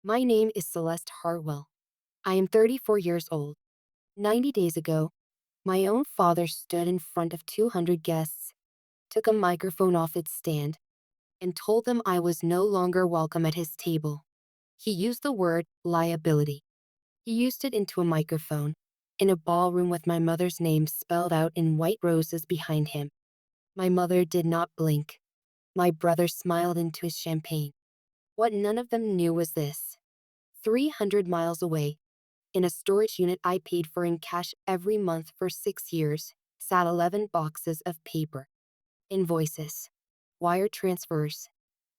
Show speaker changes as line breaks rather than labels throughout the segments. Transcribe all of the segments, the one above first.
My name is Celeste Hartwell. I am 34 years old. 90 days ago, my own father stood in front of 200 guests, took a microphone off its stand, and told them I was no longer welcome at his table. He used the word liability. He used it into a microphone, in a ballroom with my mother's name spelled out in white roses behind him. My mother did not blink. My brother smiled into his champagne. What none of them knew was this. 300 miles away, in a storage unit I paid for in cash every month for 6 years, sat 11 boxes of paper, invoices, wire transfers,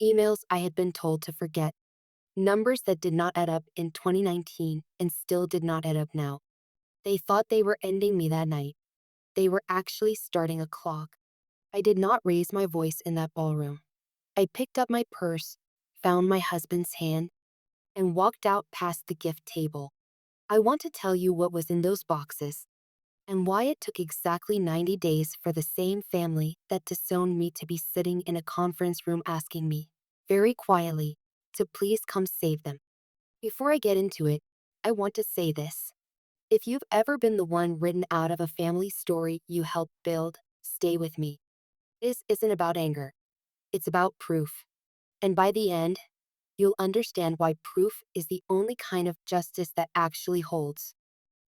emails I had been told to forget, numbers that did not add up in 2019 and still did not add up now. They thought they were ending me that night. They were actually starting a clock. I did not raise my voice in that ballroom. I picked up my purse, found my husband's hand, and walked out past the gift table. I want to tell you what was in those boxes and why it took exactly 90 days for the same family that disowned me to be sitting in a conference room asking me, very quietly, to please come save them. Before I get into it, I want to say this. If you've ever been the one written out of a family story you helped build, stay with me. This isn't about anger. It's about proof. And by the end, you'll understand why proof is the only kind of justice that actually holds.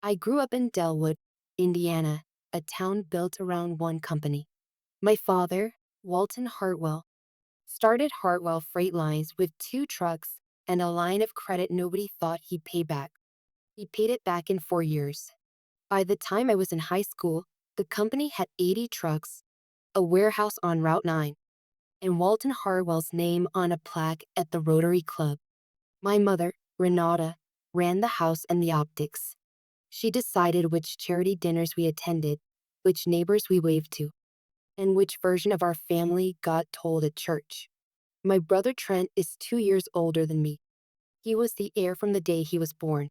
I grew up in Delwood, Indiana, a town built around one company. My father, Walton Hartwell, started Hartwell Freight Lines with 2 trucks and a line of credit nobody thought he'd pay back. He paid it back in 4 years. By the time I was in high school, the company had 80 trucks, a warehouse on Route 9, and Walton Hartwell's name on a plaque at the Rotary Club. My mother, Renata, ran the house and the optics. She decided which charity dinners we attended, which neighbors we waved to, and which version of our family got told at church. My brother Trent is 2 years older than me. He was the heir from the day he was born.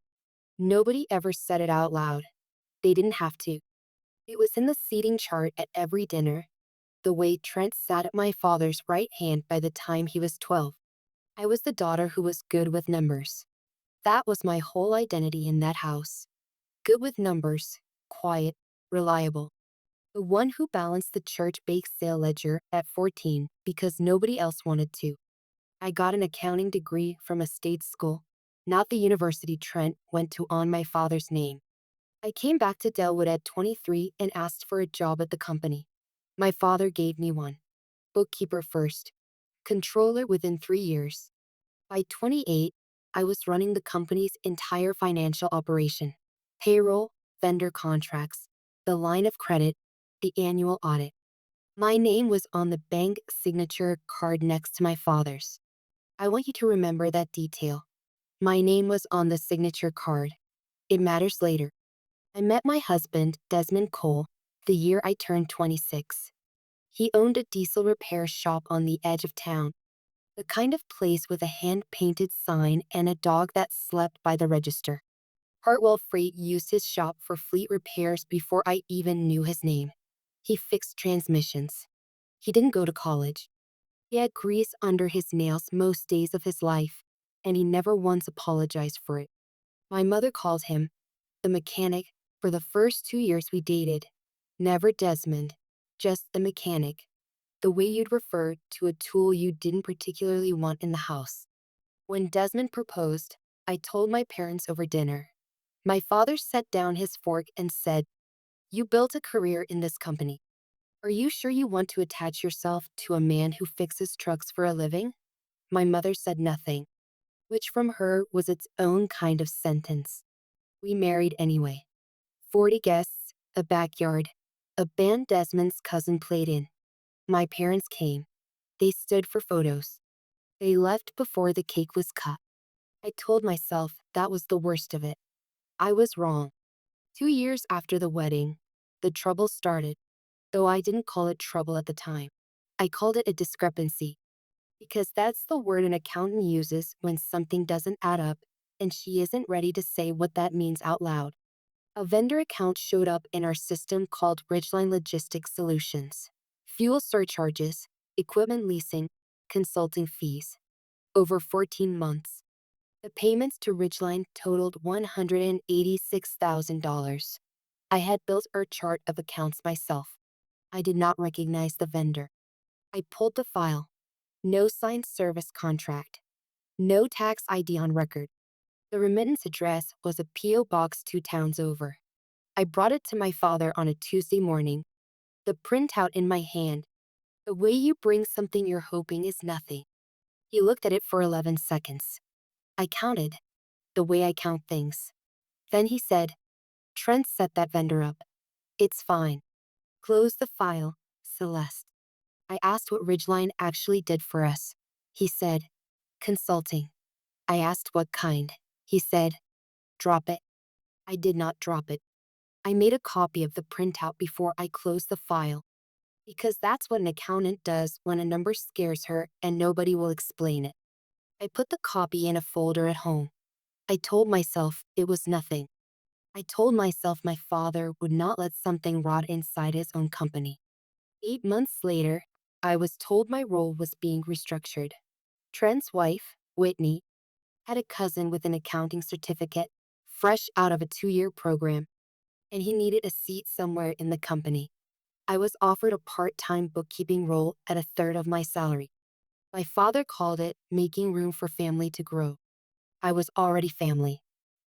Nobody ever said it out loud. They didn't have to. It was in the seating chart at every dinner, the way Trent sat at my father's right hand by the time he was 12. I was the daughter who was good with numbers. That was my whole identity in that house. Good with numbers, quiet, reliable. The one who balanced the church bake sale ledger at 14 because nobody else wanted to. I got an accounting degree from a state school, not the university Trent went to on my father's name. I came back to Delwood at 23 and asked for a job at the company. My father gave me one. Bookkeeper first. Controller within 3 years. By 28, I was running the company's entire financial operation. Payroll, vendor contracts, the line of credit, the annual audit. My name was on the bank signature card next to my father's. I want you to remember that detail. My name was on the signature card. It matters later. I met my husband, Desmond Cole, the year I turned 26. He owned a diesel repair shop on the edge of town, the kind of place with a hand-painted sign and a dog that slept by the register. Hartwell Freight used his shop for fleet repairs before I even knew his name. He fixed transmissions. He didn't go to college. He had grease under his nails most days of his life, and he never once apologized for it. My mother called him the mechanic for the first 2 years we dated. Never Desmond, just the mechanic. The way you'd refer to a tool you didn't particularly want in the house. When Desmond proposed, I told my parents over dinner. My father set down his fork and said, "You built a career in this company. Are you sure you want to attach yourself to a man who fixes trucks for a living?" My mother said nothing, which from her was its own kind of sentence. We married anyway. 40 guests, a backyard, a band Desmond's cousin played in. My parents came. They stood for photos. They left before the cake was cut. I told myself that was the worst of it. I was wrong. 2 years after the wedding, the trouble started, though I didn't call it trouble at the time. I called it a discrepancy, because that's the word an accountant uses when something doesn't add up and she isn't ready to say what that means out loud. A vendor account showed up in our system called Ridgeline Logistics Solutions. Fuel surcharges, equipment leasing, consulting fees. Over 14 months. The payments to Ridgeline totaled $186,000. I had built a chart of accounts myself. I did not recognize the vendor. I pulled the file. No signed service contract. No tax ID on record. The remittance address was a P.O. box 2 towns over. I brought it to my father on a Tuesday morning, the printout in my hand. The way you bring something you're hoping is nothing. He looked at it for 11 seconds. I counted, the way I count things. Then he said, Trent set that vendor up. It's fine. Close the file, Celeste. I asked what Ridgeline actually did for us. He said, consulting. I asked what kind. He said, drop it. I did not drop it. I made a copy of the printout before I closed the file. Because that's what an accountant does when a number scares her and nobody will explain it. I put the copy in a folder at home. I told myself it was nothing. I told myself my father would not let something rot inside his own company. 8 months later, I was told my role was being restructured. Trent's wife, Whitney, had a cousin with an accounting certificate, fresh out of a 2-year program, and he needed a seat somewhere in the company. I was offered a part-time bookkeeping role at a third of my salary. My father called it making room for family to grow. I was already family.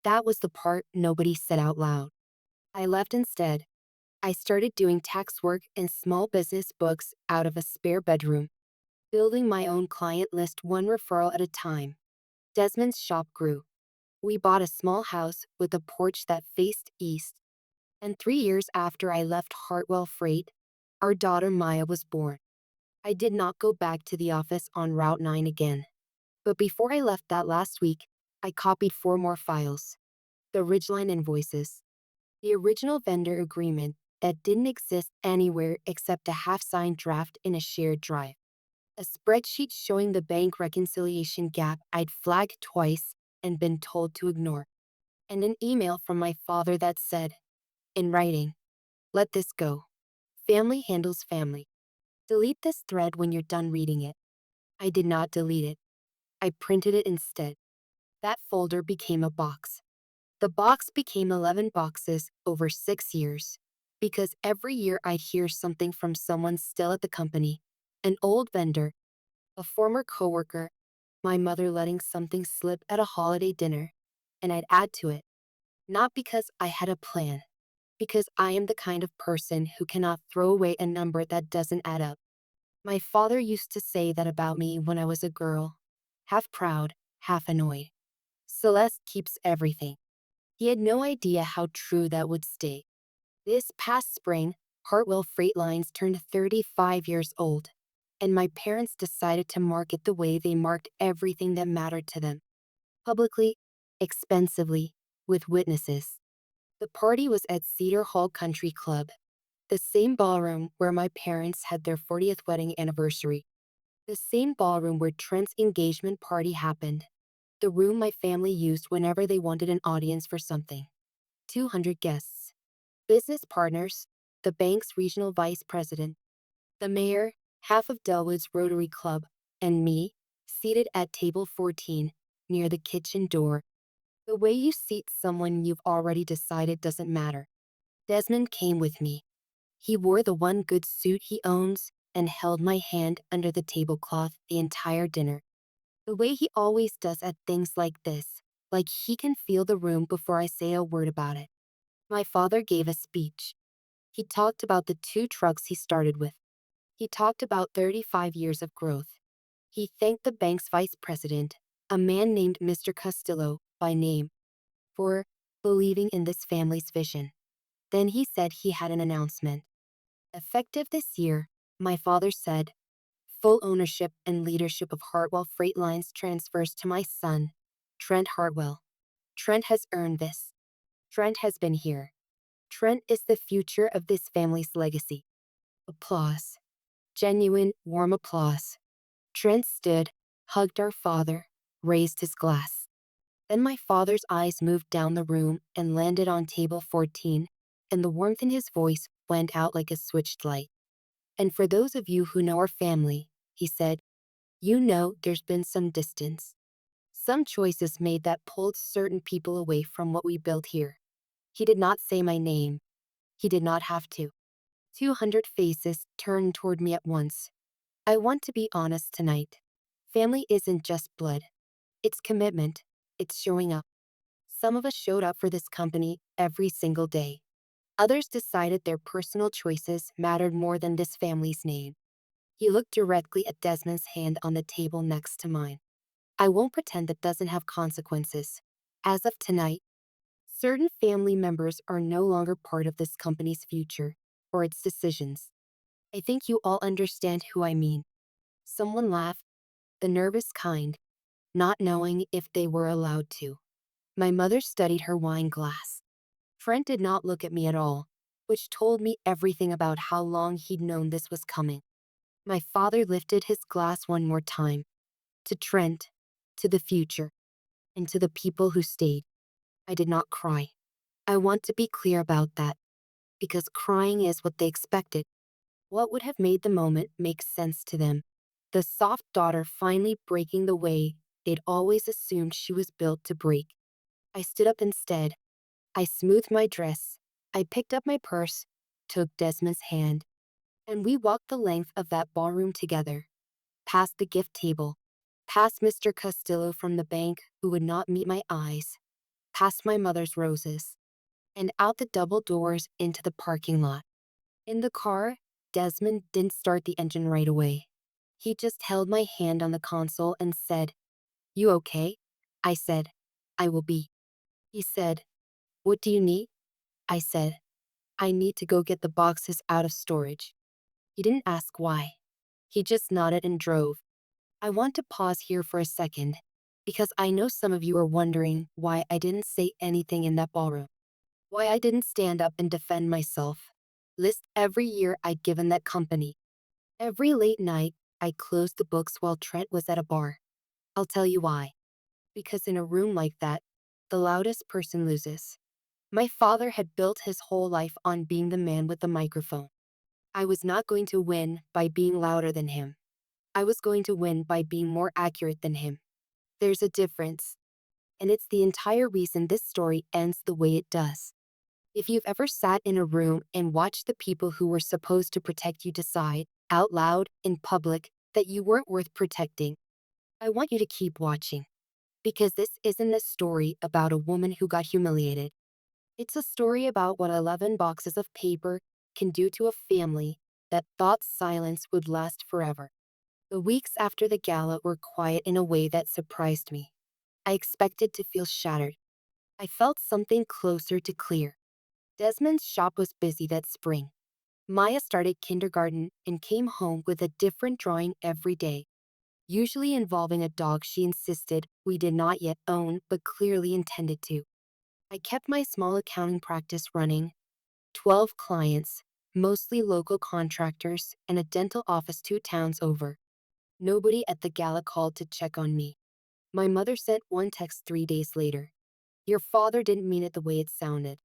That was the part nobody said out loud. I left instead. I started doing tax work and small business books out of a spare bedroom, building my own client list one referral at a time. Desmond's shop grew. We bought a small house with a porch that faced east, and 3 years after I left Hartwell Freight, our daughter Maya was born. I did not go back to the office on Route 9 again. But before I left that last week, I copied 4 more files. The Ridgeline invoices. The original vendor agreement that didn't exist anywhere except a half-signed draft in a shared drive. A spreadsheet showing the bank reconciliation gap I'd flagged twice and been told to ignore. And an email from my father that said, in writing, let this go. Family handles family. Delete this thread when you're done reading it. I did not delete it. I printed it instead. That folder became a box. The box became 11 boxes over 6 years. Because every year I'd hear something from someone still at the company, an old vendor, a former coworker, my mother letting something slip at a holiday dinner, and I'd add to it. Not because I had a plan, because I am the kind of person who cannot throw away a number that doesn't add up. My father used to say that about me when I was a girl, half proud, half annoyed. Celeste keeps everything. He had no idea how true that would stay. This past spring, Hartwell Freight Lines turned 35 years old, and my parents decided to mark it the way they marked everything that mattered to them. Publicly, expensively, with witnesses. The party was at Cedar Hall Country Club, the same ballroom where my parents had their 40th wedding anniversary. The same ballroom where Trent's engagement party happened. The room my family used whenever they wanted an audience for something. 200 guests. Business partners, the bank's regional vice president, the mayor, half of Delwood's Rotary Club, and me, seated at table 14, near the kitchen door. The way you seat someone you've already decided doesn't matter. Desmond came with me. He wore the one good suit he owns and held my hand under the tablecloth the entire dinner. The way he always does at things like this, like he can feel the room before I say a word about it. My father gave a speech. He talked about the 2 trucks he started with. He talked about 35 years of growth. He thanked the bank's vice president, a man named Mr. Castillo by name, for believing in this family's vision. Then he said he had an announcement. Effective this year, my father said, full ownership and leadership of Hartwell Freight Lines transfers to my son, Trent Hartwell. Trent has earned this. Trent has been here. Trent is the future of this family's legacy. Applause. Genuine, warm applause. Trent stood, hugged our father, raised his glass. Then my father's eyes moved down the room and landed on table 14, and the warmth in his voice went out like a switched light. And for those of you who know our family, he said, you know there's been some distance. some choices made that pulled certain people away from what we built here. He did not say my name. He did not have to. 200 faces turned toward me at once. I want to be honest tonight. Family isn't just blood. It's commitment. It's showing up. Some of us showed up for this company every single day. Others decided their personal choices mattered more than this family's name. He looked directly at Desmond's hand on the table next to mine. I won't pretend that doesn't have consequences. As of tonight, certain family members are no longer part of this company's future or its decisions. I think you all understand who I mean. Someone laughed, the nervous kind, not knowing if they were allowed to. My mother studied her wine glass. Trent did not look at me at all, which told me everything about how long he'd known this was coming. My father lifted his glass one more time. To Trent, to the future, and to the people who stayed. I did not cry. I want to be clear about that, because crying is what they expected. What would have made the moment make sense to them? The soft daughter finally breaking the way they'd always assumed she was built to break. I stood up instead. I smoothed my dress. I picked up my purse, took Desmond's hand, and we walked the length of that ballroom together, past the gift table, past Mr. Castillo from the bank who would not meet my eyes, past my mother's roses, and out the double doors into the parking lot. In the car, Desmond didn't start the engine right away. He just held my hand on the console and said, "You okay?" I said, "I will be." He said, "What do you need?" I said, "I need to go get the boxes out of storage." He didn't ask why. He just nodded and drove. I want to pause here for a second, because I know some of you are wondering why I didn't say anything in that ballroom. Why I didn't stand up and defend myself. List every year I'd given that company. Every late night, I closed the books while Trent was at a bar. I'll tell you why. Because in a room like that, the loudest person loses. My father had built his whole life on being the man with the microphone. I was not going to win by being louder than him. I was going to win by being more accurate than him. There's a difference. And it's the entire reason this story ends the way it does. If you've ever sat in a room and watched the people who were supposed to protect you decide, out loud, in public, that you weren't worth protecting, I want you to keep watching. Because this isn't a story about a woman who got humiliated. It's a story about what 11 boxes of paper can do to a family that thought silence would last forever. The weeks after the gala were quiet in a way that surprised me. I expected to feel shattered. I felt something closer to clear. Desmond's shop was busy that spring. Maya started kindergarten and came home with a different drawing every day, usually involving a dog she insisted we did not yet own but clearly intended to. I kept my small accounting practice running, 12 clients, mostly local contractors, and a dental office 2 towns over. Nobody at the gala called to check on me. My mother sent one text 3 days later. "Your father didn't mean it the way it sounded."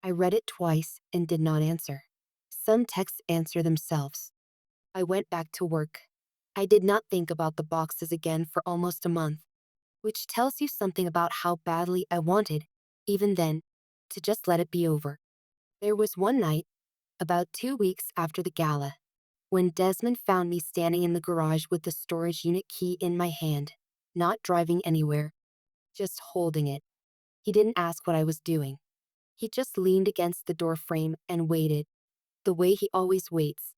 I read it twice and did not answer. Some texts answer themselves. I went back to work. I did not think about the boxes again for almost a month, which tells you something about how badly I wanted, even then, to just let it be over. There was one night, about 2 weeks after the gala, when Desmond found me standing in the garage with the storage unit key in my hand, not driving anywhere, just holding it. He didn't ask what I was doing. He just leaned against the door frame and waited, the way he always waits.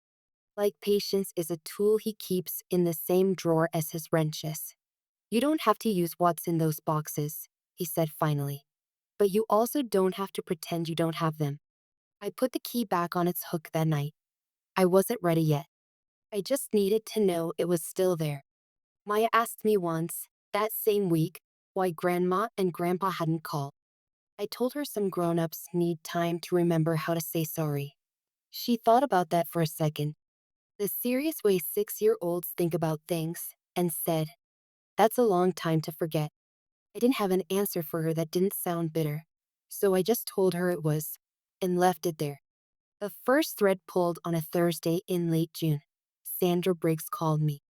Like patience is a tool he keeps in the same drawer as his wrenches. "You don't have to use what's in those boxes," he said finally. "But you also don't have to pretend you don't have them." I put the key back on its hook that night. I wasn't ready yet. I just needed to know it was still there. Maya asked me once, that same week, why Grandma and Grandpa hadn't called. I told her some grown-ups need time to remember how to say sorry. She thought about that for a second, the serious way 6-year-olds think about things, and said, "That's a long time to forget." I didn't have an answer for her that didn't sound bitter, so I just told her it was, and left it there. The first thread pulled on a Thursday in late June. Sandra Briggs called me.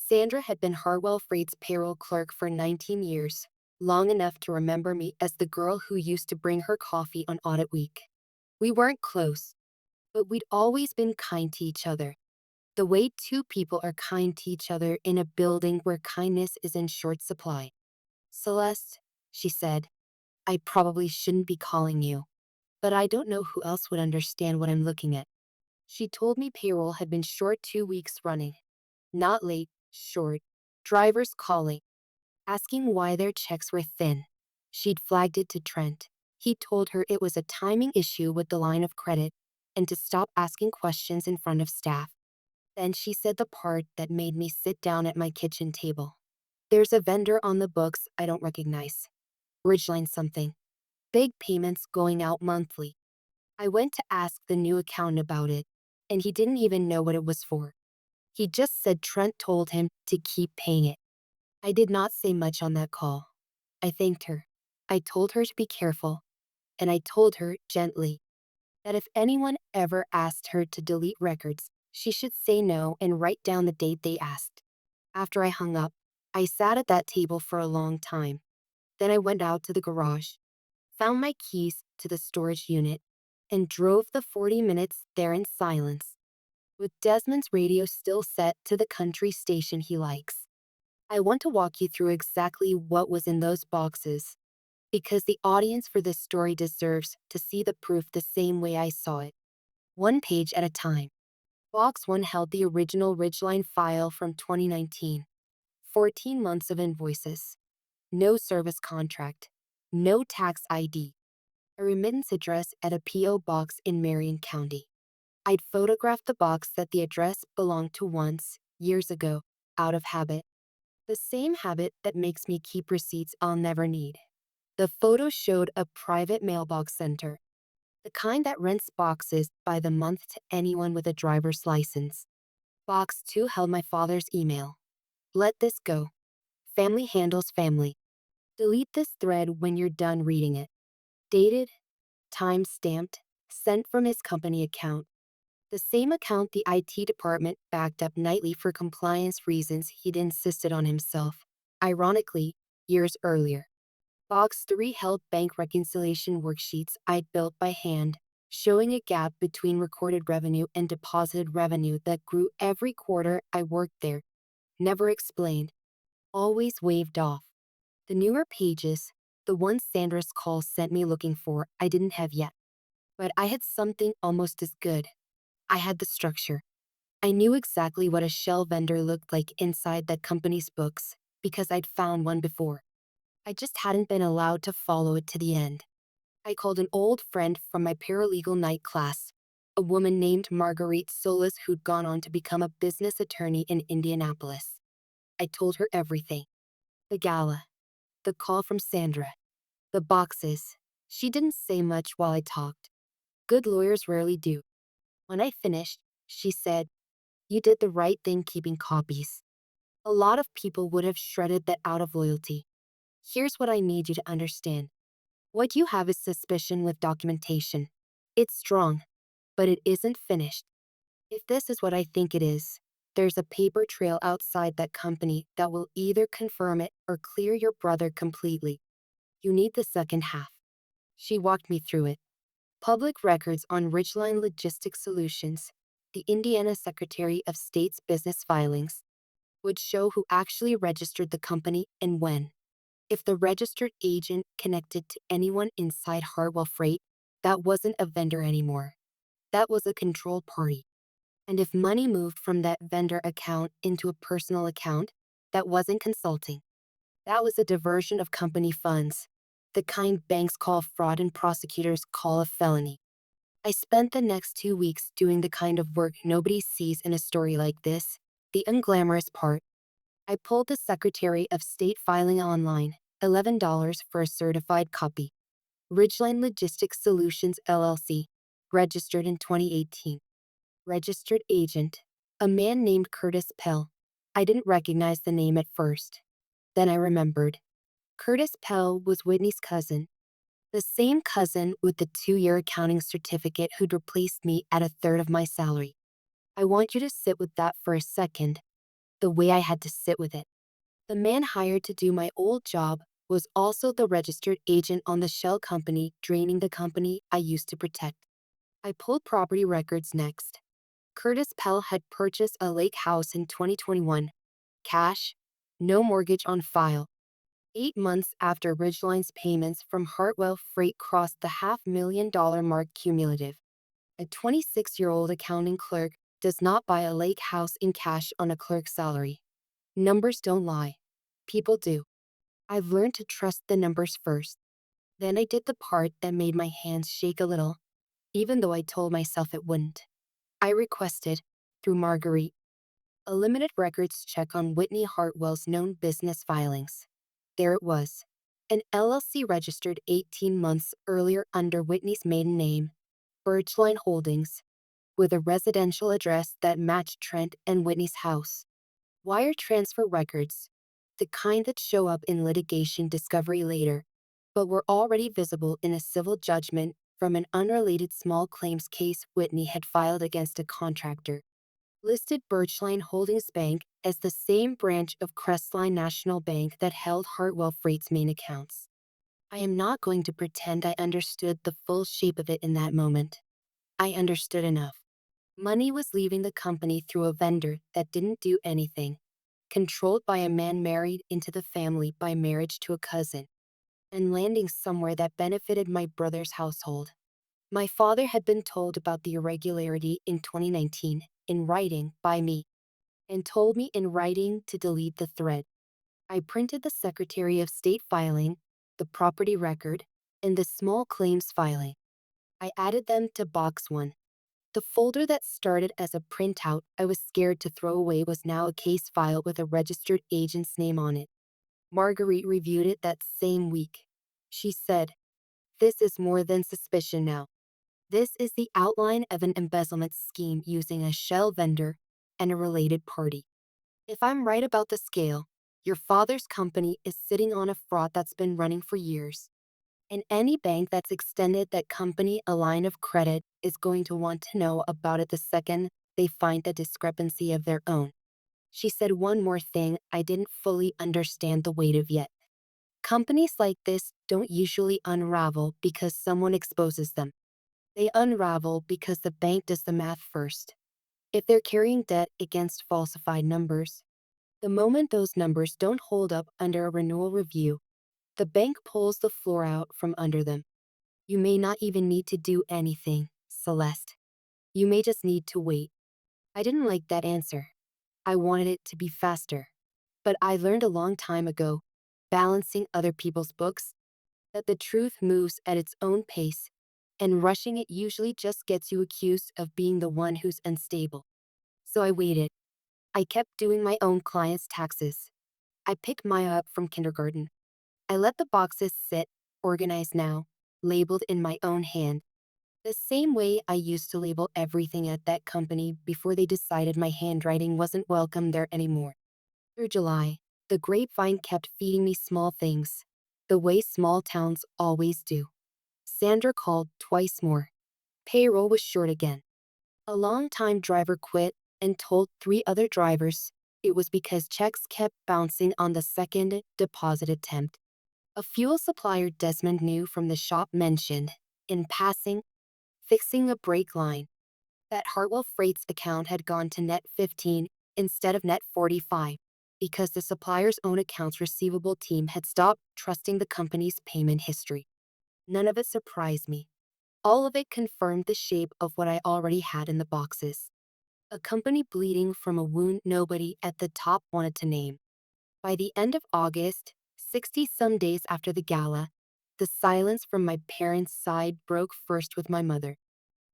Sandra had been Harwell Freight's payroll clerk for 19 years, long enough to remember me as the girl who used to bring her coffee on audit week. We weren't close, but we'd always been kind to each other. The way two people are kind to each other in a building where kindness is in short supply. Celeste, she said, I probably shouldn't be calling you, but I don't know who else would understand what I'm looking at. She told me payroll had been short 2 weeks running. Not late, short. Drivers calling, asking why their checks were thin. She'd flagged it to Trent. He told her it was a timing issue with the line of credit and to stop asking questions in front of staff. Then she said the part that made me sit down at my kitchen table. There's a vendor on the books I don't recognize. Ridgeline something. Big payments going out monthly. I went to ask the new accountant about it, and he didn't even know what it was for. He just said Trent told him to keep paying it. I did not say much on that call. I thanked her. I told her to be careful, and I told her gently that if anyone ever asked her to delete records, she should say no and write down the date they asked. After I hung up, I sat at that table for a long time. Then I went out to the garage, found my keys to the storage unit, and drove the 40 minutes there in silence, with Desmond's radio still set to the country station he likes. I want to walk you through exactly what was in those boxes, because the audience for this story deserves to see the proof the same way I saw it, one page at a time. Box 1 held the original Ridgeline file from 2019, 14 months of invoices, no service contract, no tax ID, a remittance address at a P.O. box in Marion County. I'd photographed the box that the address belonged to once, years ago, out of habit. The same habit that makes me keep receipts I'll never need. The photo showed a private mailbox center, the kind that rents boxes by the month to anyone with a driver's license. Box 2 held my father's email. Let this go. Family handles family. Delete this thread when you're done reading it. Dated, time-stamped, sent from his company account. The same account the IT department backed up nightly for compliance reasons he'd insisted on himself. Ironically, years earlier. Box 3 held bank reconciliation worksheets I'd built by hand, showing a gap between recorded revenue and deposited revenue that grew every quarter I worked there. Never explained. Always waved off. The newer pages, the ones Sandra's call sent me looking for, I didn't have yet. But I had something almost as good. I had the structure. I knew exactly what a shell vendor looked like inside that company's books, because I'd found one before. I just hadn't been allowed to follow it to the end. I called an old friend from my paralegal night class, a woman named Marguerite Solis who'd gone on to become a business attorney in Indianapolis. I told her everything. The gala, the call from Sandra, the boxes. She didn't say much while I talked. Good lawyers rarely do. When I finished, she said, "You did the right thing keeping copies. A lot of people would have shredded that out of loyalty. Here's what I need you to understand. What you have is suspicion with documentation. It's strong, but it isn't finished. If this is what I think it is, there's a paper trail outside that company that will either confirm it or clear your brother completely. You need the second half." She walked me through it. Public records on Ridgeline Logistics Solutions, the Indiana Secretary of State's business filings, would show who actually registered the company and when. If the registered agent connected to anyone inside Harwell Freight, that wasn't a vendor anymore. That was a control party. And if money moved from that vendor account into a personal account, that wasn't consulting. That was a diversion of company funds, the kind banks call fraud and prosecutors call a felony. I spent the next 2 weeks doing the kind of work nobody sees in a story like this, the unglamorous part. I pulled the Secretary of State filing online, $11 for a certified copy. Ridgeline Logistics Solutions LLC, registered in 2018. Registered agent, a man named Curtis Pell. I didn't recognize the name at first. Then I remembered. Curtis Pell was Whitney's cousin. The same cousin with the 2-year accounting certificate who'd replaced me at a third of my salary. I want you to sit with that for a second. the way I had to sit with it. The man hired to do my old job was also the registered agent on the shell company draining the company I used to protect. I pulled property records next. Curtis Pell had purchased a lake house in 2021. Cash, no mortgage on file. 8 months after Ridgeline's payments from Hartwell Freight crossed the $500,000 mark cumulative. A 26-year-old accounting clerk does not buy a lake house in cash on a clerk's salary. Numbers don't lie. People do. I've learned to trust the numbers first. Then I did the part that made my hands shake a little, even though I told myself it wouldn't. I requested, through Marguerite, a limited records check on Whitney Hartwell's known business filings. There it was. An LLC registered 18 months earlier under Whitney's maiden name, Birchline Holdings, with a residential address that matched Trent and Whitney's house. Wire transfer records, the kind that show up in litigation discovery later, but were already visible in a civil judgment from an unrelated small claims case Whitney had filed against a contractor, listed Birchline Holdings Bank as the same branch of Crestline National Bank that held Hartwell Freight's main accounts. I am not going to pretend I understood the full shape of it in that moment. I understood enough. Money was leaving the company through a vendor that didn't do anything, controlled by a man married into the family by marriage to a cousin, and landing somewhere that benefited my brother's household. My father had been told about the irregularity in 2019, in writing, by me, and told me in writing to delete the thread. I printed the Secretary of State filing, the property record, and the small claims filing. I added them to Box 1. The folder that started as a printout I was scared to throw away was now a case file with a registered agent's name on it. Marguerite reviewed it that same week. She said, "This is more than suspicion now. This is the outline of an embezzlement scheme using a shell vendor and a related party. If I'm right about the scale, your father's company is sitting on a fraud that's been running for years. And any bank that's extended that company a line of credit is going to want to know about it the second they find a discrepancy of their own." She said one more thing I didn't fully understand the weight of yet. Companies like this don't usually unravel because someone exposes them. They unravel because the bank does the math first. If they're carrying debt against falsified numbers, the moment those numbers don't hold up under a renewal review, the bank pulls the floor out from under them. You may not even need to do anything, Celeste. You may just need to wait. I didn't like that answer. I wanted it to be faster. But I learned a long time ago, balancing other people's books, that the truth moves at its own pace, and rushing it usually just gets you accused of being the one who's unstable. So I waited. I kept doing my own clients' taxes. I picked Maya up from kindergarten. I let the boxes sit, organized now, labeled in my own hand, the same way I used to label everything at that company before they decided my handwriting wasn't welcome there anymore. Through July, the grapevine kept feeding me small things, the way small towns always do. Sandra called twice more. Payroll was short again. A long-time driver quit and told 3 other drivers it was because checks kept bouncing on the second deposit attempt. A fuel supplier Desmond knew from the shop mentioned, in passing, fixing a brake line, that Hartwell Freight's account had gone to net 15 instead of net 45 because the supplier's own accounts receivable team had stopped trusting the company's payment history. None of it surprised me. All of it confirmed the shape of what I already had in the boxes. A company bleeding from a wound nobody at the top wanted to name. By the end of August, 60-some days after the gala, the silence from my parents' side broke first with my mother.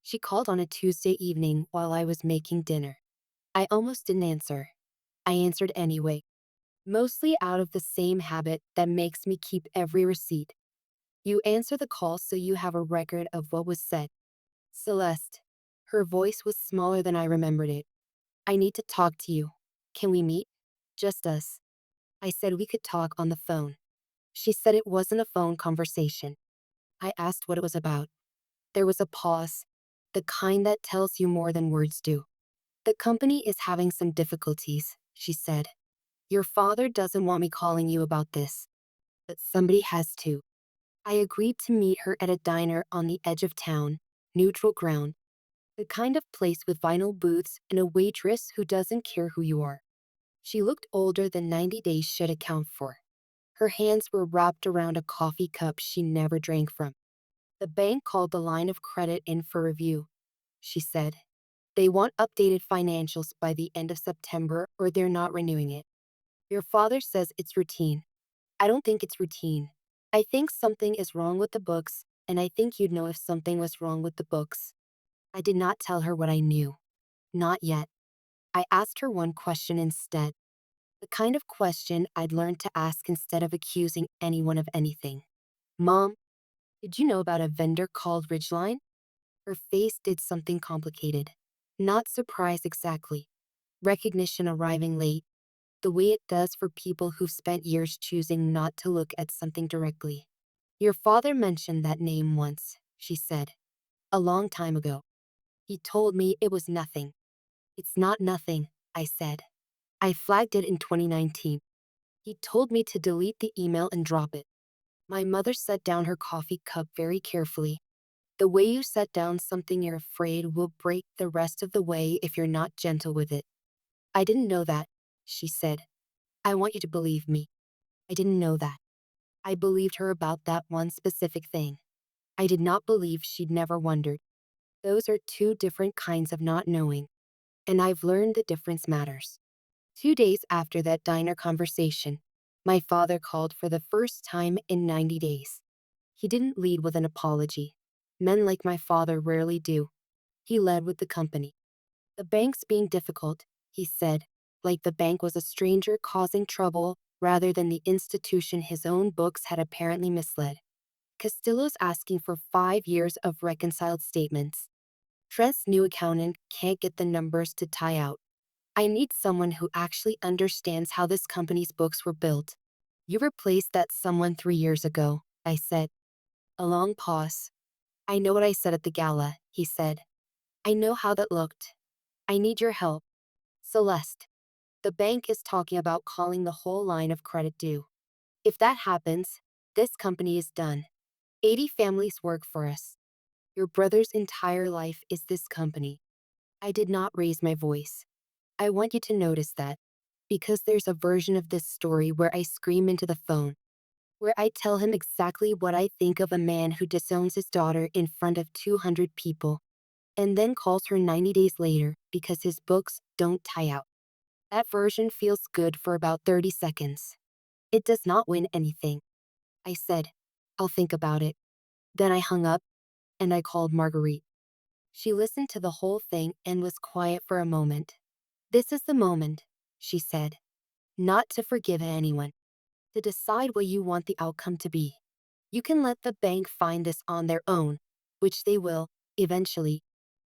She called on a Tuesday evening while I was making dinner. I almost didn't answer. I answered anyway, mostly out of the same habit that makes me keep every receipt. You answer the call so you have a record of what was said. Celeste. Her voice was smaller than I remembered it. "I need to talk to you. Can we meet? Just us." I said we could talk on the phone. She said it wasn't a phone conversation. I asked what it was about. There was a pause, the kind that tells you more than words do. "The company is having some difficulties," she said. Your father doesn't want me calling you about this, but somebody has to. I agreed to meet her at a diner on the edge of town, neutral ground, the kind of place with vinyl booths and a waitress who doesn't care who you are. She looked older than 90 days should account for. Her hands were wrapped around a coffee cup she never drank from. The bank called the line of credit in for review, she said. They want updated financials by the end of September or they're not renewing it. Your father says it's routine. I don't think it's routine. I think something is wrong with the books, and I think you'd know if something was wrong with the books. I did not tell her what I knew. Not yet. I asked her one question instead. The kind of question I'd learned to ask instead of accusing anyone of anything. Mom, did you know about a vendor called Ridgeline? Her face did something complicated. Not surprise exactly. Recognition arriving late, the way it does for people who've spent years choosing not to look at something directly. Your father mentioned that name once, she said. A long time ago. He told me it was nothing. It's not nothing, I said. I flagged it in 2019. He told me to delete the email and drop it. My mother set down her coffee cup very carefully. The way you set down something you're afraid will break the rest of the way if you're not gentle with it. I didn't know that, she said. I want you to believe me. I didn't know that. I believed her about that one specific thing. I did not believe she'd never wondered. Those are two different kinds of not knowing, and I've learned the difference matters. 2 days after that diner conversation, my father called for the first time in 90 days. He didn't lead with an apology. Men like my father rarely do. He led with the company. The bank's being difficult, he said, like the bank was a stranger causing trouble rather than the institution his own books had apparently misled. Castillo's asking for 5 years of reconciled statements. Trent's new accountant can't get the numbers to tie out. I need someone who actually understands how this company's books were built. You replaced that someone 3 years ago, I said. A long pause. I know what I said at the gala, he said. I know how that looked. I need your help. Celeste. The bank is talking about calling the whole line of credit due. If that happens, this company is done. 80 families work for us. Your brother's entire life is this company. I did not raise my voice. I want you to notice that, because there's a version of this story where I scream into the phone, where I tell him exactly what I think of a man who disowns his daughter in front of 200 people, and then calls her 90 days later because his books don't tie out. That version feels good for about 30 seconds. It does not win anything. I said, I'll think about it. Then I hung up, and I called Marguerite. She listened to the whole thing and was quiet for a moment. This is the moment, she said. Not to forgive anyone. To decide what you want the outcome to be. You can let the bank find this on their own, which they will, eventually.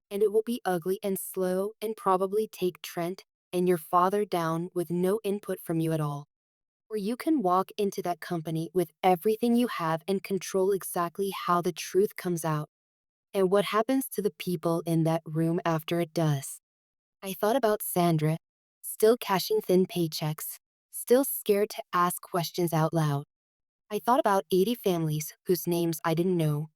And it will be ugly and slow and probably take Trent and your father down with no input from you at all. Or you can walk into that company with everything you have and control exactly how the truth comes out. And what happens to the people in that room after it does. I thought about Sandra, still cashing thin paychecks, still scared to ask questions out loud. I thought about 80 families whose names I didn't know,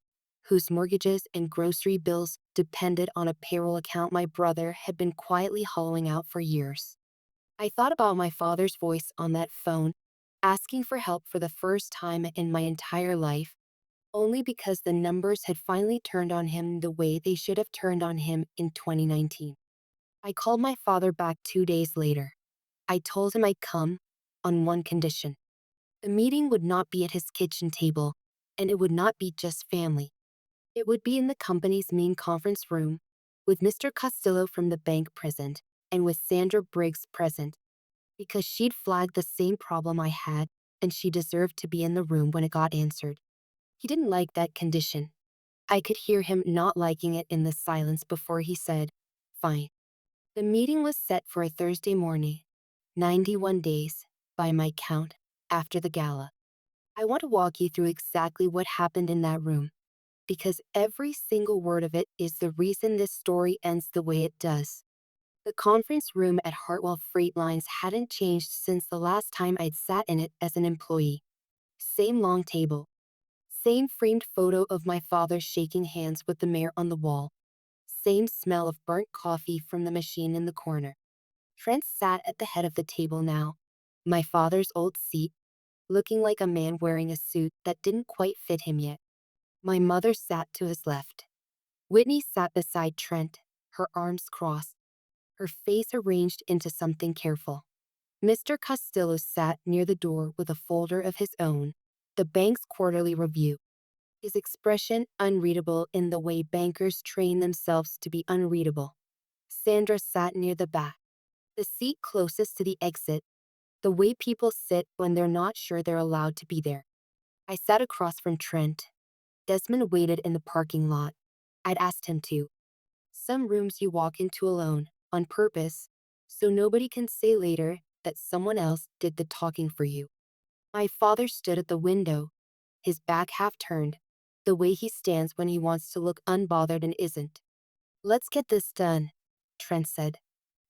whose mortgages and grocery bills depended on a payroll account my brother had been quietly hollowing out for years. I thought about my father's voice on that phone, asking for help for the first time in my entire life, only because the numbers had finally turned on him the way they should have turned on him in 2019. I called my father back 2 days later. I told him I'd come, on one condition. The meeting would not be at his kitchen table, and it would not be just family. It would be in the company's main conference room, with Mr. Costello from the bank present, and with Sandra Briggs present, because she'd flagged the same problem I had, and she deserved to be in the room when it got answered. He didn't like that condition. I could hear him not liking it in the silence before he said, "Fine." The meeting was set for a Thursday morning, 91 days, by my count, after the gala. I want to walk you through exactly what happened in that room, because every single word of it is the reason this story ends the way it does. The conference room at Hartwell Freight Lines hadn't changed since the last time I'd sat in it as an employee. Same long table. Same framed photo of my father shaking hands with the mayor on the wall. Same smell of burnt coffee from the machine in the corner. Trent sat at the head of the table now, my father's old seat, looking like a man wearing a suit that didn't quite fit him yet. My mother sat to his left. Whitney sat beside Trent, her arms crossed, her face arranged into something careful. Mr. Costello sat near the door with a folder of his own, the bank's quarterly review. His expression unreadable in the way bankers train themselves to be unreadable. Sandra sat near the back, the seat closest to the exit, the way people sit when they're not sure they're allowed to be there. I sat across from Trent. Desmond waited in the parking lot. I'd asked him to. Some rooms you walk into alone, on purpose, so nobody can say later that someone else did the talking for you. My father stood at the window, his back half turned, the way he stands when he wants to look unbothered and isn't. Let's get this done, Trent said.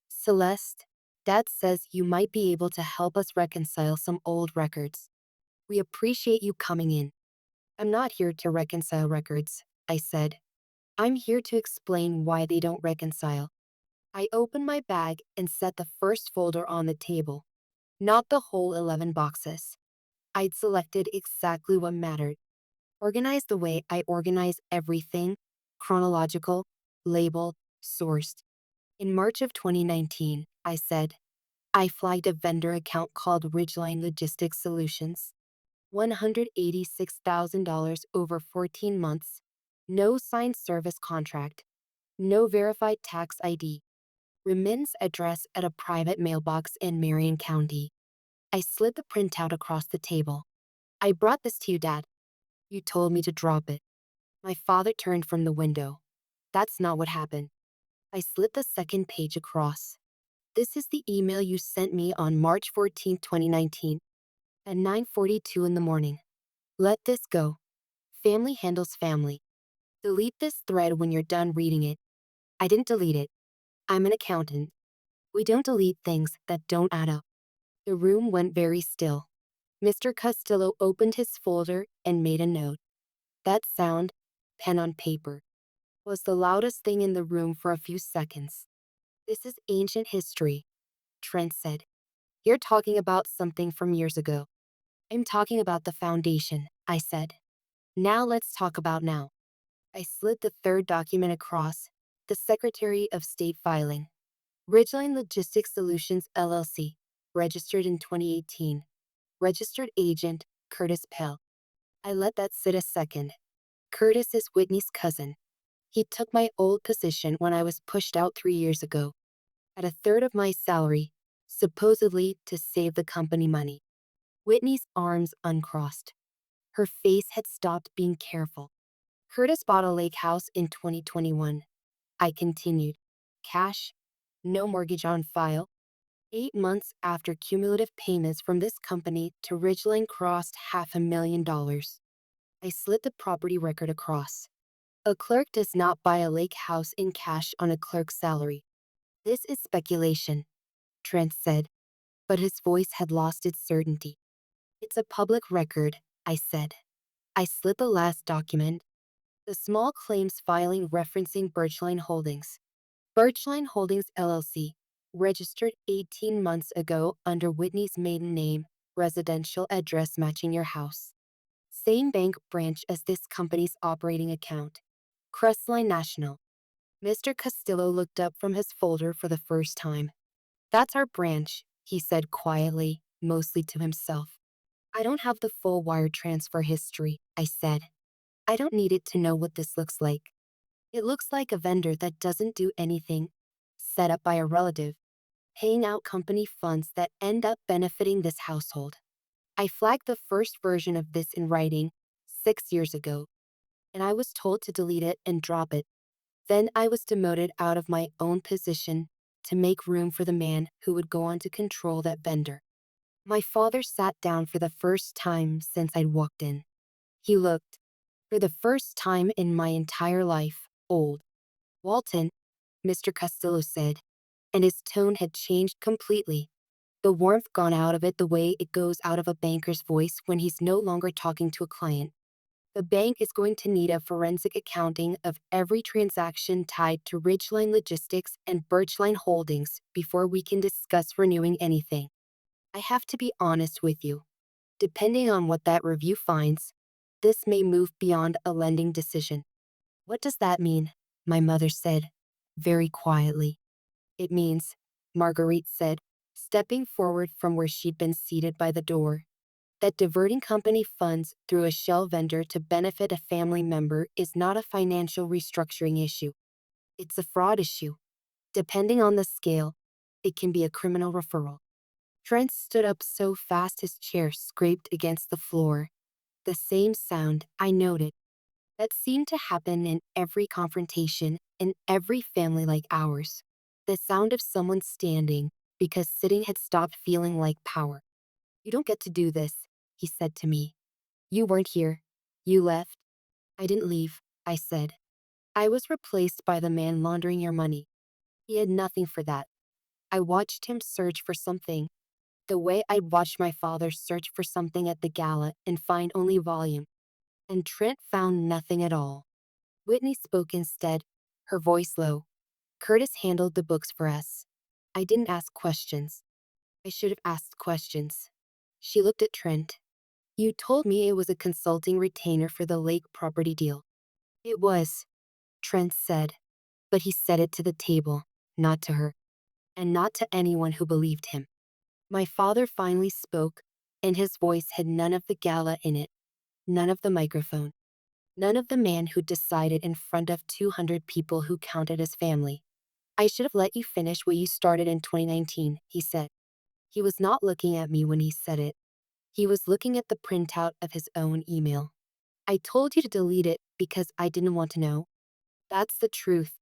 Celeste, Dad says you might be able to help us reconcile some old records. We appreciate you coming in. I'm not here to reconcile records, I said. I'm here to explain why they don't reconcile. I opened my bag and set the first folder on the table. Not the whole 11 boxes. I'd selected exactly what mattered. Organized the way I organize everything, chronological, labeled, sourced. In March of 2019, I said, I flagged a vendor account called Ridgeline Logistics Solutions. $186,000 over 14 months. No signed service contract. No verified tax ID. Remittance address at a private mailbox in Marion County. I slid the printout across the table. I brought this to you, Dad. You told me to drop it. My father turned from the window. That's not what happened. I slid the second page across. This is the email you sent me on March 14, 2019, at 9:42 in the morning. Let this go. Family handles family. Delete this thread when you're done reading it. I didn't delete it. I'm an accountant. We don't delete things that don't add up. The room went very still. Mr. Costello opened his folder and made a note. That sound, pen on paper, was the loudest thing in the room for a few seconds. This is ancient history, Trent said. You're talking about something from years ago. I'm talking about the foundation, I said. Now let's talk about now. I slid the third document across, the Secretary of State filing. Ridgeline Logistics Solutions LLC, registered in 2018. Registered agent, Curtis Pell. I let that sit a second. Curtis is Whitney's cousin. He took my old position when I was pushed out 3 years ago. At a third of my salary, supposedly to save the company money. Whitney's arms uncrossed. Her face had stopped being careful. Curtis bought a lake house in 2021. I continued. Cash. No mortgage on file. 8 months after cumulative payments from this company to Ridgeline crossed $500,000. I slid the property record across. A clerk does not buy a lake house in cash on a clerk's salary. This is speculation, Trent said, but his voice had lost its certainty. It's a public record, I said. I slid the last document. The small claims filing referencing Birchline Holdings. Birchline Holdings LLC, registered 18 months ago under Whitney's maiden name, residential address matching your house. Same bank branch as this company's operating account. Crestline National. Mr. Castillo looked up from his folder for the first time. That's our branch, he said quietly, mostly to himself. I don't have the full wire transfer history, I said. I don't need it to know what this looks like. It looks like a vendor that doesn't do anything, set up by a relative, paying out company funds that end up benefiting this household. I flagged the first version of this in writing 6 years ago, and I was told to delete it and drop it. Then I was demoted out of my own position to make room for the man who would go on to control that vendor. My father sat down for the first time since I'd walked in. He looked, for the first time in my entire life, old. Walton, Mr. Costello said, and his tone had changed completely. The warmth gone out of it the way it goes out of a banker's voice when he's no longer talking to a client. The bank is going to need a forensic accounting of every transaction tied to Ridgeline Logistics and Birchline Holdings before we can discuss renewing anything. I have to be honest with you. Depending on what that review finds, this may move beyond a lending decision. What does that mean? My mother said, very quietly. It means, Marguerite said, stepping forward from where she'd been seated by the door, that diverting company funds through a shell vendor to benefit a family member is not a financial restructuring issue. It's a fraud issue. Depending on the scale, it can be a criminal referral. Trent stood up so fast his chair scraped against the floor. The same sound, I noted, that seemed to happen in every confrontation, in every family like ours. The sound of someone standing because sitting had stopped feeling like power. You don't get to do this, he said to me. You weren't here. You left. I didn't leave, I said. I was replaced by the man laundering your money. He had nothing for that. I watched him search for something, the way I'd watched my father search for something at the gala and find only volume. And Trent found nothing at all. Whitney spoke instead, her voice low. Curtis handled the books for us. I didn't ask questions. I should have asked questions. She looked at Trent. You told me it was a consulting retainer for the lake property deal. It was, Trent said. But he said it to the table, not to her, and not to anyone who believed him. My father finally spoke, and his voice had none of the gala in it, none of the microphone, none of the man who decided in front of 200 people who counted as family. I should have let you finish what you started in 2019, he said. He was not looking at me when he said it. He was looking at the printout of his own email. I told you to delete it because I didn't want to know. That's the truth.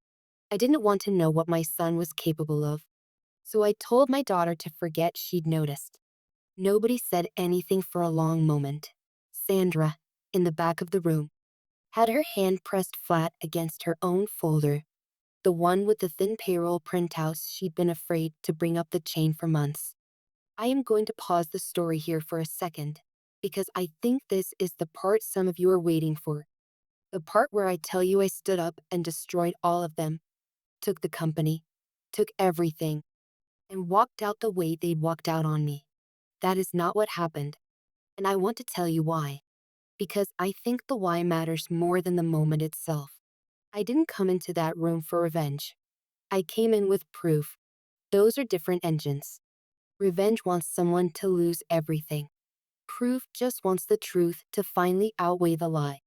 I didn't want to know what my son was capable of. So I told my daughter to forget she'd noticed. Nobody said anything for a long moment. Sandra, in the back of the room, had her hand pressed flat against her own folder, the one with the thin payroll printouts she'd been afraid to bring up the chain for months. I am going to pause the story here for a second, because I think this is the part some of you are waiting for. The part where I tell you I stood up and destroyed all of them, took the company, took everything, and walked out the way they'd walked out on me. That is not what happened, and I want to tell you why. Because I think the why matters more than the moment itself. I didn't come into that room for revenge. I came in with proof. Those are different engines. Revenge wants someone to lose everything. Proof just wants the truth to finally outweigh the lie.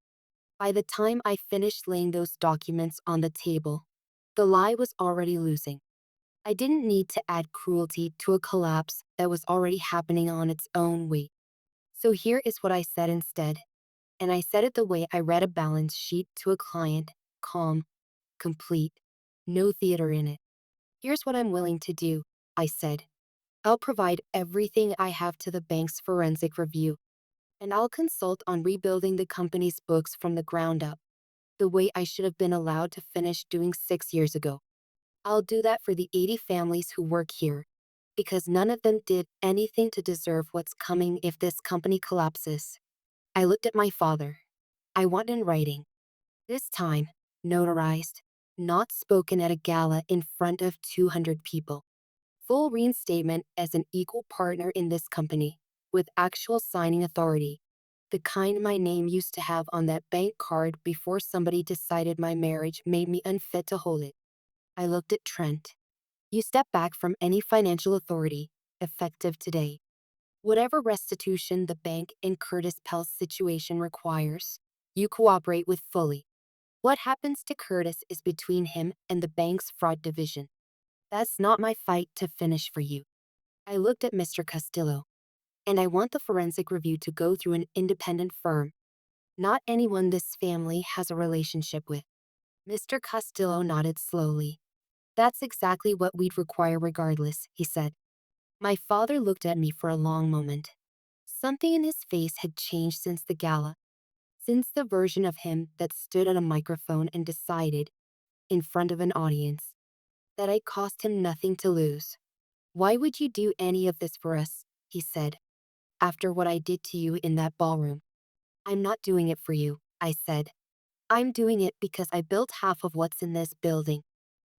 By the time I finished laying those documents on the table, the lie was already losing. I didn't need to add cruelty to a collapse that was already happening on its own weight. So here is what I said instead. And I said it the way I read a balance sheet to a client, calm, complete, no theater in it. Here's what I'm willing to do, I said. I'll provide everything I have to the bank's forensic review, and I'll consult on rebuilding the company's books from the ground up, the way I should have been allowed to finish doing 6 years ago. I'll do that for the 80 families who work here, because none of them did anything to deserve what's coming if this company collapses. I looked at my father. I want in writing. This time, notarized, not spoken at a gala in front of 200 people. Full reinstatement as an equal partner in this company, with actual signing authority. The kind my name used to have on that bank card before somebody decided my marriage made me unfit to hold it. I looked at Trent. You step back from any financial authority, effective today. Whatever restitution the bank in Curtis Pell's situation requires, you cooperate with fully. What happens to Curtis is between him and the bank's fraud division. That's not my fight to finish for you. I looked at Mr. Castillo. And I want the forensic review to go through an independent firm, not anyone this family has a relationship with. Mr. Castillo nodded slowly. That's exactly what we'd require regardless, he said. My father looked at me for a long moment. Something in his face had changed since the gala, since the version of him that stood at a microphone and decided, in front of an audience. that I cost him nothing to lose. "Why would you do any of this for us?" he said. "After what I did to you in that ballroom." "I'm not doing it for you," I said. "I'm doing it because I built half of what's in this building.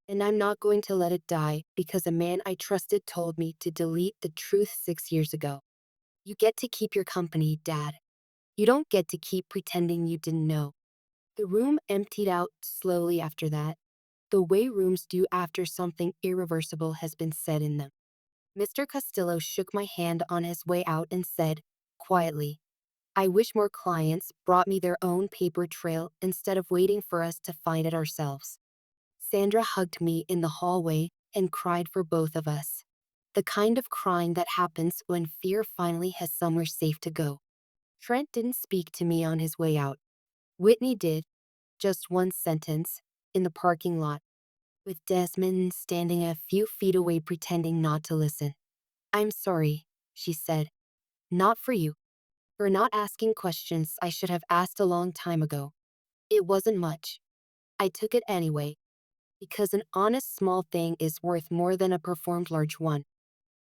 And I'm not going to let it die because a man I trusted told me to delete the truth 6 years ago." "You get to keep your company, Dad. You don't get to keep pretending you didn't know." The room emptied out slowly after that, the way rooms do after something irreversible has been said in them. Mr. Castillo shook my hand on his way out and said, quietly, "I wish more clients brought me their own paper trail instead of waiting for us to find it ourselves." Sandra hugged me in the hallway and cried for both of us. The kind of crying that happens when fear finally has somewhere safe to go. Trent didn't speak to me on his way out. Whitney did, just one sentence, in the parking lot, with Desmond standing a few feet away pretending not to listen. "I'm sorry," she said. "Not for you. For not asking questions I should have asked a long time ago. It wasn't much. I took it anyway, because an honest small thing is worth more than a performed large one."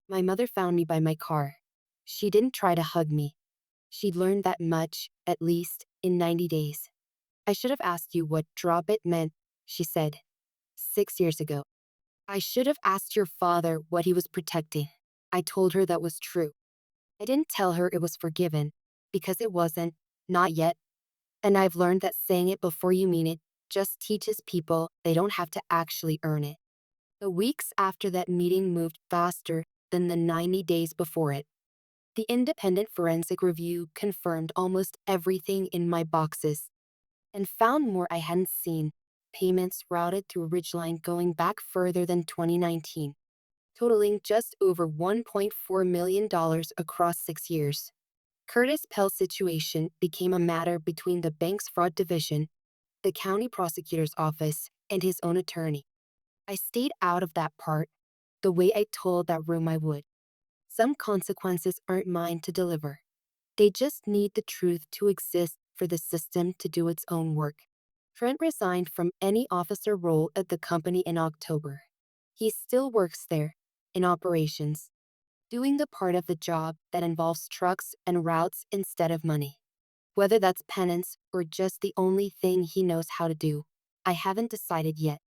My mother found me by my car. She didn't try to hug me. She'd learned that much, at least, in 90 days. "I should have asked you what drop it meant," she said. 6 years ago. "I should have asked your father what he was protecting." I told her that was true. I didn't tell her it was forgiven, because it wasn't, not yet. And I've learned that saying it before you mean it just teaches people they don't have to actually earn it. The weeks after that meeting moved faster than the 90 days before it. The independent forensic review confirmed almost everything in my boxes and found more I hadn't seen. Payments routed through Ridgeline going back further than 2019, totaling just over $1.4 million across 6 years. Curtis Pell's situation became a matter between the bank's fraud division, the county prosecutor's office, and his own attorney. I stayed out of that part, the way I told that room I would. Some consequences aren't mine to deliver. They just need the truth to exist for the system to do its own work. Trent resigned from any officer role at the company in October. He still works there, in operations, doing the part of the job that involves trucks and routes instead of money. Whether that's penance or just the only thing he knows how to do, I haven't decided yet.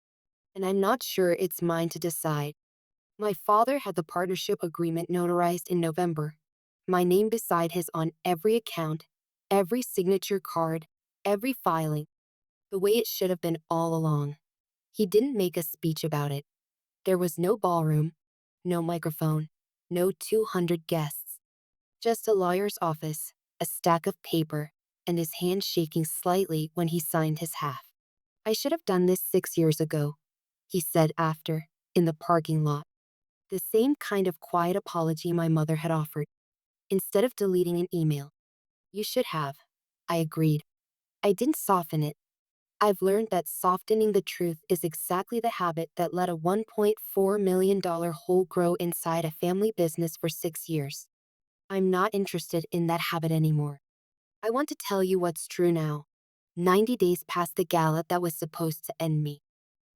And I'm not sure it's mine to decide. My father had the partnership agreement notarized in November. My name beside his on every account, every signature card, every filing, the way it should have been all along. He didn't make a speech about it. There was no ballroom, no microphone, no 200 guests. Just a lawyer's office, a stack of paper, and his hand shaking slightly when he signed his half. "I should have done this 6 years ago," he said after, in the parking lot. The same kind of quiet apology my mother had offered, instead of deleting an email. "You should have," I agreed. I didn't soften it. I've learned that softening the truth is exactly the habit that let a $1.4 million hole grow inside a family business for 6 years. I'm not interested in that habit anymore. I want to tell you what's true now. 90 days past the gala that was supposed to end me.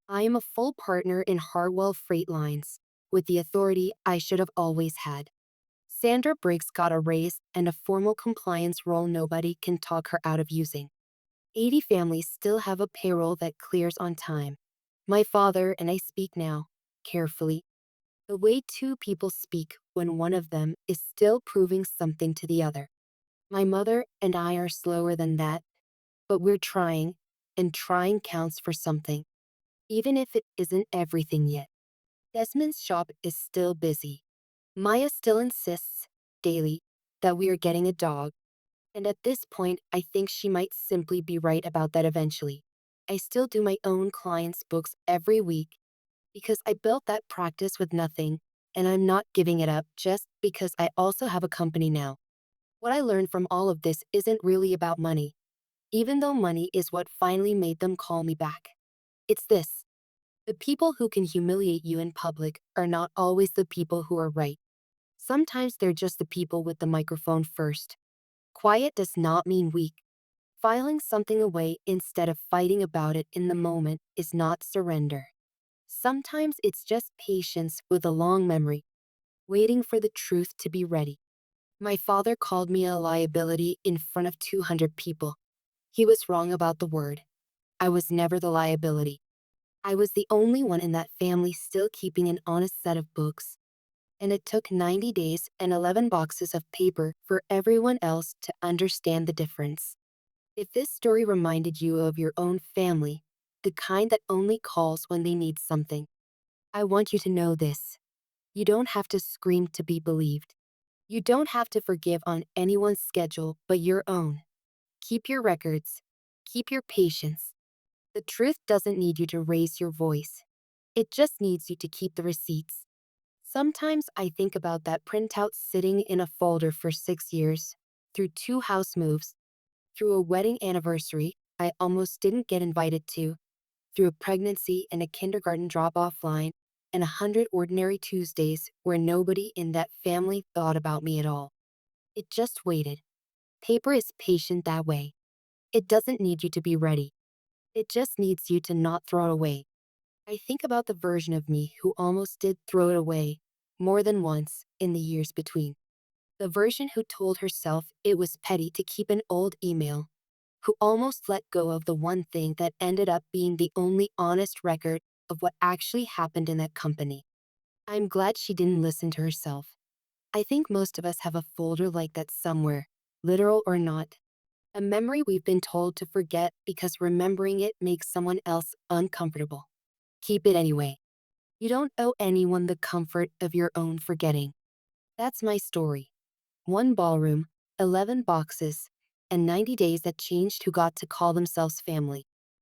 I am a full partner in Harwell Freight Lines, with the authority I should have always had. Sandra Briggs got a raise and a formal compliance role nobody can talk her out of using. 80 families still have a payroll that clears on time. My father and I speak now, carefully, the way two people speak when one of them is still proving something to the other. My mother and I are slower than that, but we're trying, and trying counts for something, even if it isn't everything yet. Desmond's shop is still busy. Maya still insists, daily, that we are getting a dog. And at this point, I think she might simply be right about that eventually. I still do my own clients' books every week because I built that practice with nothing, and I'm not giving it up just because I also have a company now. What I learned from all of this isn't really about money, even though money is what finally made them call me back. It's this. The people who can humiliate you in public are not always the people who are right. Sometimes they're just the people with the microphone first. Quiet does not mean weak. Filing something away instead of fighting about it in the moment is not surrender. Sometimes it's just patience with a long memory, waiting for the truth to be ready. My father called me a liability in front of 200 people. He was wrong about the word. I was never the liability. I was the only one in that family still keeping an honest set of books. And it took 90 days and 11 boxes of paper for everyone else to understand the difference. If this story reminded you of your own family, the kind that only calls when they need something, I want you to know this. You don't have to scream to be believed. You don't have to forgive on anyone's schedule but your own. Keep your records. Keep your patience. The truth doesn't need you to raise your voice. It just needs you to keep the receipts. Sometimes I think about that printout sitting in a folder for 6 years, through 2 house moves, through a wedding anniversary I almost didn't get invited to, through a pregnancy and a kindergarten drop-off line, and 100 ordinary Tuesdays where nobody in that family thought about me at all. It just waited. Paper is patient that way. It doesn't need you to be ready. It just needs you to not throw it away. I think about the version of me who almost did throw it away, more than once, in the years between. The version who told herself it was petty to keep an old email, who almost let go of the one thing that ended up being the only honest record of what actually happened in that company. I'm glad she didn't listen to herself. I think most of us have a folder like that somewhere, literal or not. A memory we've been told to forget because remembering it makes someone else uncomfortable. Keep it anyway. You don't owe anyone the comfort of your own forgetting. That's my story. One ballroom, 11 boxes, and 90 days that changed who got to call themselves family.